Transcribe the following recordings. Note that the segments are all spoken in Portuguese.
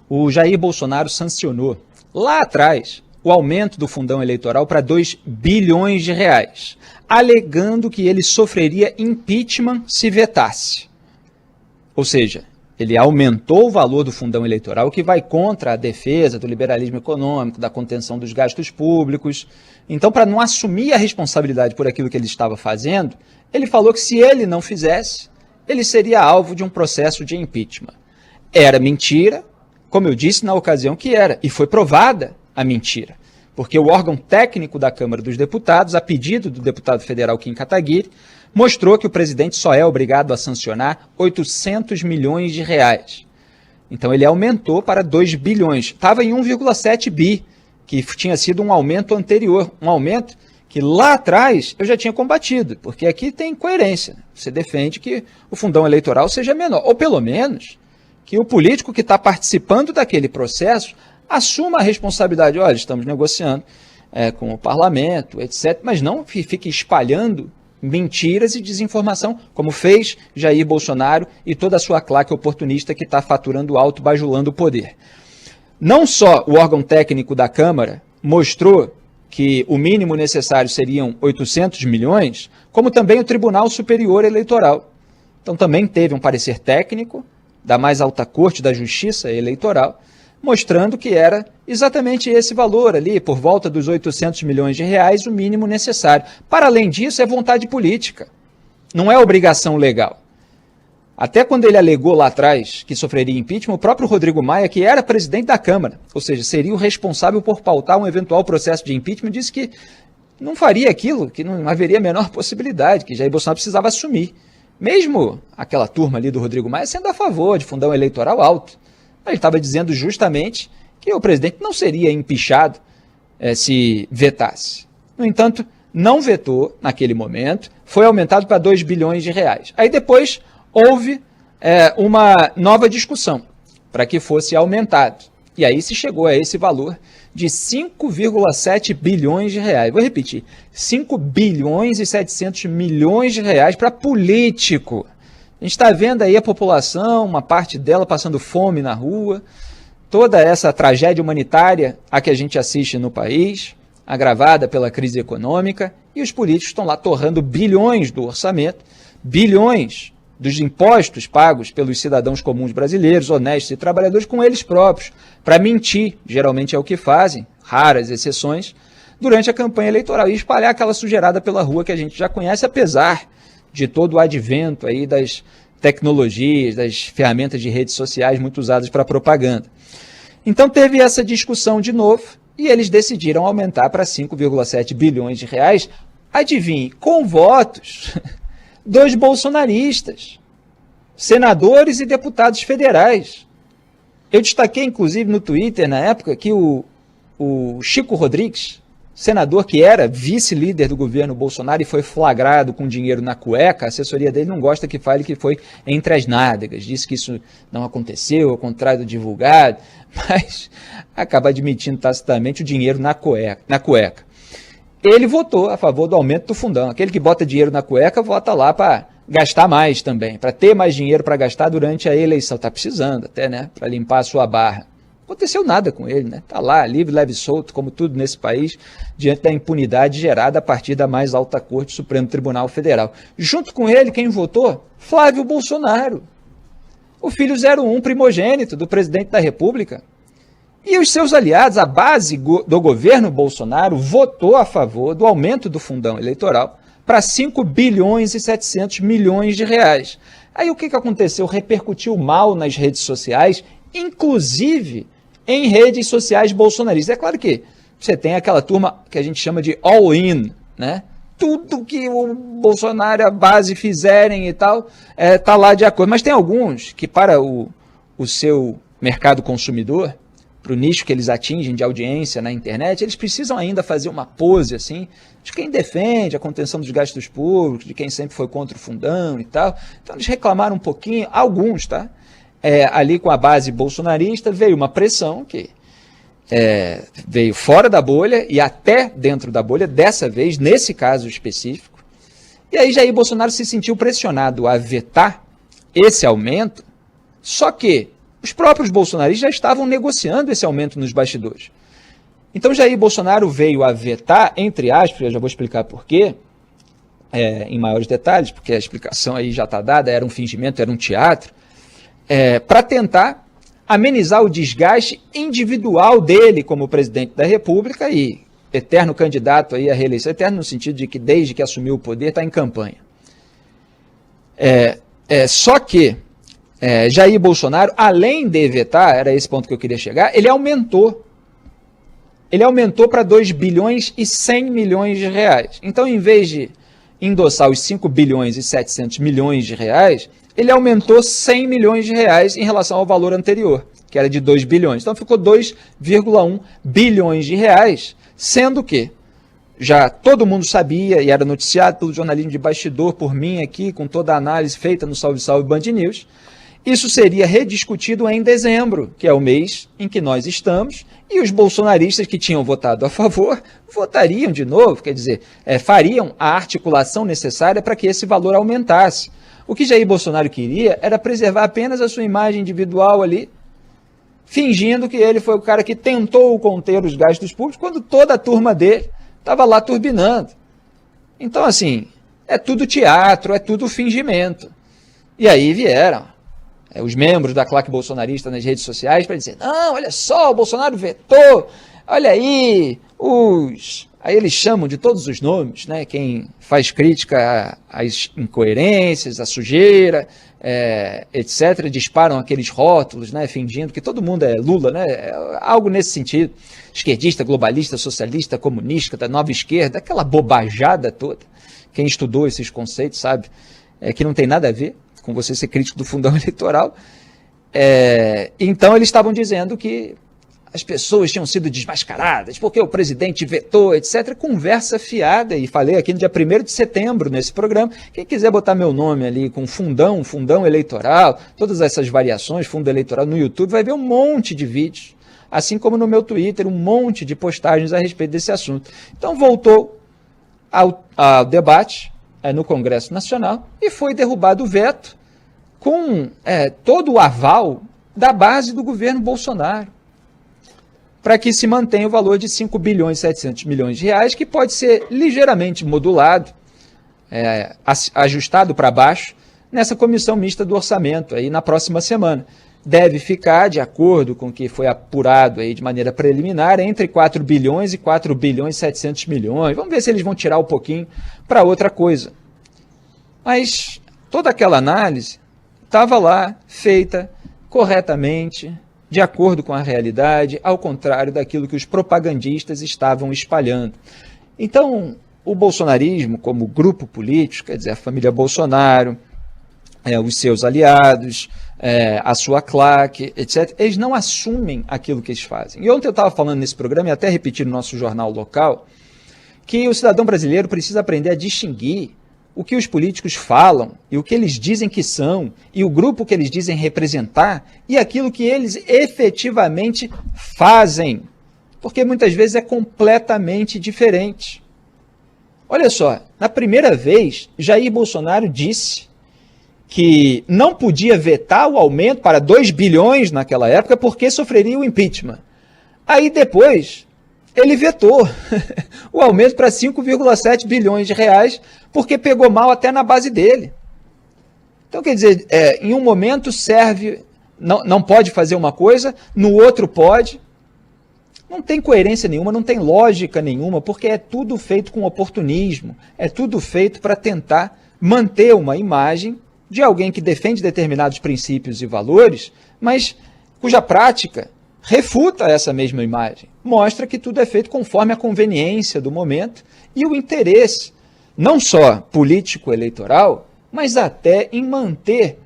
o Jair Bolsonaro sancionou lá atrás o aumento do fundão eleitoral para 2 bilhões de reais, alegando que ele sofreria impeachment se vetasse. Ou seja, ele aumentou o valor do fundão eleitoral, que vai contra a defesa do liberalismo econômico, da contenção dos gastos públicos. Então, para não assumir a responsabilidade por aquilo que ele estava fazendo, ele falou que se ele não fizesse, ele seria alvo de um processo de impeachment. Era mentira, como eu disse na ocasião que era, e foi provada a mentira, porque o órgão técnico da Câmara dos Deputados, a pedido do deputado federal Kim Kataguiri, mostrou que o presidente só é obrigado a sancionar 800 milhões de reais. Então ele aumentou para 2 bilhões. Estava em 1,7 bi, que tinha sido um aumento anterior, um aumento que lá atrás eu já tinha combatido, porque aqui tem coerência. Você defende que o fundão eleitoral seja menor, ou pelo menos que o político que está participando daquele processo assuma a responsabilidade. Olha, estamos negociando com o parlamento, etc., mas não fique espalhando mentiras e desinformação, como fez Jair Bolsonaro e toda a sua claque oportunista que está faturando alto, bajulando o poder. Não só o órgão técnico da Câmara mostrou que o mínimo necessário seriam 800 milhões, como também o Tribunal Superior Eleitoral. Então também teve um parecer técnico da mais alta corte da Justiça Eleitoral, mostrando que era exatamente esse valor ali, por volta dos 800 milhões de reais, o mínimo necessário. Para além disso, é vontade política, não é obrigação legal. Até quando ele alegou lá atrás que sofreria impeachment, o próprio Rodrigo Maia, que era presidente da Câmara, ou seja, seria o responsável por pautar um eventual processo de impeachment, disse que não faria aquilo, que não haveria a menor possibilidade, que Jair Bolsonaro precisava assumir. Mesmo aquela turma ali do Rodrigo Maia sendo a favor de fundão eleitoral alto. Ele estava dizendo justamente que o presidente não seria empichado se vetasse. No entanto, não vetou naquele momento, foi aumentado para 2 bilhões de reais. Aí depois houve uma nova discussão para que fosse aumentado. E aí se chegou a esse valor de 5,7 bilhões de reais. Vou repetir, 5 bilhões e 700 milhões de reais para político. A gente está vendo aí a população, uma parte dela passando fome na rua, toda essa tragédia humanitária a que a gente assiste no país, agravada pela crise econômica, e os políticos estão lá torrando bilhões do orçamento, bilhões dos impostos pagos pelos cidadãos comuns brasileiros, honestos e trabalhadores, com eles próprios, para mentir, geralmente é o que fazem, raras exceções, durante a campanha eleitoral, e espalhar aquela sujeirada pela rua que a gente já conhece, apesar de todo o advento aí das tecnologias, das ferramentas de redes sociais muito usadas para propaganda. Então teve essa discussão de novo e eles decidiram aumentar para 5,7 bilhões de reais, adivinhe, com votos dos bolsonaristas, senadores e deputados federais. Eu destaquei, inclusive, no Twitter, na época, que o Chico Rodrigues, senador que era vice-líder do governo Bolsonaro e foi flagrado com dinheiro na cueca, a assessoria dele não gosta que fale que foi entre as nádegas, disse que isso não aconteceu, ao contrário do divulgado, mas acaba admitindo tacitamente o dinheiro na cueca. Ele votou a favor do aumento do fundão. Aquele que bota dinheiro na cueca vota lá para gastar mais também, para ter mais dinheiro para gastar durante a eleição. Está precisando até, né, para limpar a sua barra. Não aconteceu nada com ele, né? Está lá, livre, leve e solto, como tudo nesse país, diante da impunidade gerada a partir da mais alta corte, Supremo Tribunal Federal. Junto com ele, quem votou? Flávio Bolsonaro, o filho 01 primogênito do presidente da República. E os seus aliados, a base do governo Bolsonaro, votou a favor do aumento do fundão eleitoral para 5 bilhões e 700 milhões de reais. Aí o que aconteceu? Repercutiu mal nas redes sociais, inclusive em redes sociais bolsonaristas. É claro que você tem aquela turma que a gente chama de all-in, né? Tudo que o Bolsonaro e a base fizerem e tal, tá lá de acordo. Mas tem alguns que, para o seu mercado consumidor, para o nicho que eles atingem de audiência na internet, eles precisam ainda fazer uma pose assim, de quem defende a contenção dos gastos públicos, de quem sempre foi contra o fundão e tal. Então eles reclamaram um pouquinho, alguns, tá? Ali com a base bolsonarista, veio uma pressão que veio fora da bolha e até dentro da bolha, dessa vez, nesse caso específico. E aí Jair Bolsonaro se sentiu pressionado a vetar esse aumento, só que os próprios bolsonaristas já estavam negociando esse aumento nos bastidores. Então Jair Bolsonaro veio a vetar, entre aspas, eu já vou explicar por quê, em maiores detalhes, porque a explicação aí já está dada, era um fingimento, era um teatro, para tentar amenizar o desgaste individual dele como presidente da República e eterno candidato aí à reeleição, eterno no sentido de que desde que assumiu o poder está em campanha. Só que Jair Bolsonaro, além de vetar, era esse ponto que eu queria chegar, ele aumentou para 2 bilhões e 100 milhões de reais. Então, em vez de endossar os 5 bilhões e 700 milhões de reais, ele aumentou 100 milhões de reais em relação ao valor anterior, que era de 2 bilhões. Então, ficou 2,1 bilhões de reais, sendo que já todo mundo sabia e era noticiado pelo jornalismo de bastidor, por mim aqui, com toda a análise feita no Salve Salve Band News, isso seria rediscutido em dezembro, que é o mês em que nós estamos, e os bolsonaristas que tinham votado a favor votariam de novo, quer dizer, fariam a articulação necessária para que esse valor aumentasse. O que Jair Bolsonaro queria era preservar apenas a sua imagem individual ali, fingindo que ele foi o cara que tentou conter os gastos públicos, quando toda a turma dele estava lá turbinando. Então, assim, é tudo teatro, é tudo fingimento. E aí vieram os membros da claque bolsonarista nas redes sociais para dizer, não, olha só, o Bolsonaro vetou, olha aí, Aí eles chamam de todos os nomes, né? Quem faz crítica às incoerências, à sujeira, etc., disparam aqueles rótulos, né? Fingindo que todo mundo é Lula, né? Algo nesse sentido, esquerdista, globalista, socialista, comunista, da nova esquerda, aquela bobajada toda. Quem estudou esses conceitos sabe que não tem nada a ver com você ser crítico do fundão eleitoral. Então eles estavam dizendo que as pessoas tinham sido desmascaradas, porque o presidente vetou, etc. Conversa fiada, e falei aqui no dia 1º de setembro nesse programa. Quem quiser botar meu nome ali com fundão eleitoral, todas essas variações, fundo eleitoral no YouTube, vai ver um monte de vídeos, assim como no meu Twitter, um monte de postagens a respeito desse assunto. Então voltou ao debate no Congresso Nacional e foi derrubado o veto com todo o aval da base do governo Bolsonaro, para que se mantenha o valor de 5 bilhões e 700 milhões de reais, que pode ser ligeiramente modulado, ajustado para baixo, nessa comissão mista do orçamento, aí na próxima semana. Deve ficar, de acordo com o que foi apurado aí de maneira preliminar, entre 4 bilhões e 4 bilhões e 700 milhões. Vamos ver se eles vão tirar um pouquinho para outra coisa. Mas toda aquela análise estava lá, feita corretamente, de acordo com a realidade, ao contrário daquilo que os propagandistas estavam espalhando. Então, o bolsonarismo, como grupo político, quer dizer, a família Bolsonaro, os seus aliados, a sua claque, etc., eles não assumem aquilo que eles fazem. E ontem eu estava falando nesse programa, e até repeti no nosso jornal local, que o cidadão brasileiro precisa aprender a distinguir o que os políticos falam e o que eles dizem que são e o grupo que eles dizem representar e aquilo que eles efetivamente fazem, porque muitas vezes é completamente diferente. Olha só, na primeira vez, Jair Bolsonaro disse que não podia vetar o aumento para 2 bilhões naquela época porque sofreria o impeachment. Aí depois ele vetou o aumento para 5,7 bilhões de reais, porque pegou mal até na base dele. Então, quer dizer, em um momento serve, não pode fazer uma coisa, no outro pode. Não tem coerência nenhuma, não tem lógica nenhuma, porque é tudo feito com oportunismo, é tudo feito para tentar manter uma imagem de alguém que defende determinados princípios e valores, mas cuja prática refuta essa mesma imagem, mostra que tudo é feito conforme a conveniência do momento e o interesse, não só político-eleitoral, mas até em manter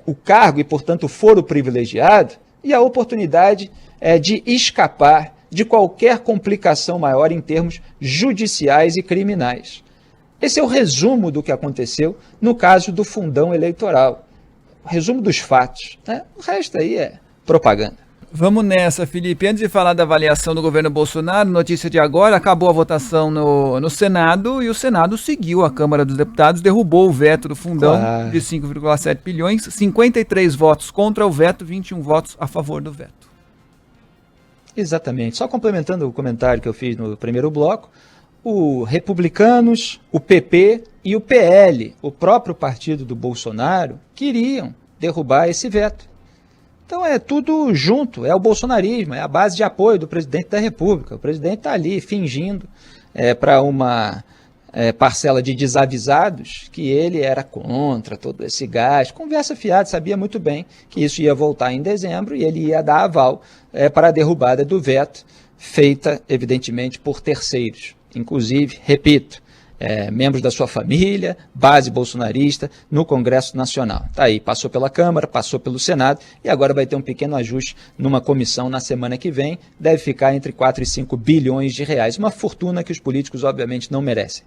o cargo e, portanto, o foro privilegiado e a oportunidade de escapar de qualquer complicação maior em termos judiciais e criminais. Esse é o resumo do que aconteceu no caso do fundão eleitoral, o resumo dos fatos, né? O resto aí é propaganda. Vamos nessa, Felipe. Antes de falar da avaliação do governo Bolsonaro, notícia de agora, acabou a votação no Senado e o Senado seguiu a Câmara dos Deputados, derrubou o veto do fundão de 5,7 bilhões, 53 votos contra o veto, 21 votos a favor do veto. Exatamente. Só complementando o comentário que eu fiz no primeiro bloco, o Republicanos, o PP e o PL, o próprio partido do Bolsonaro, queriam derrubar esse veto. Então é tudo junto, é o bolsonarismo, é a base de apoio do presidente da República. O presidente está ali fingindo para uma parcela de desavisados que ele era contra todo esse gasto. Conversa fiada, sabia muito bem que isso ia voltar em dezembro e ele ia dar aval para a derrubada do veto, feita evidentemente por terceiros. Inclusive, repito, membros da sua família, base bolsonarista no Congresso Nacional. Está aí, passou pela Câmara, passou pelo Senado e agora vai ter um pequeno ajuste numa comissão na semana que vem. Deve ficar entre 4 e 5 bilhões de reais, uma fortuna que os políticos obviamente não merecem.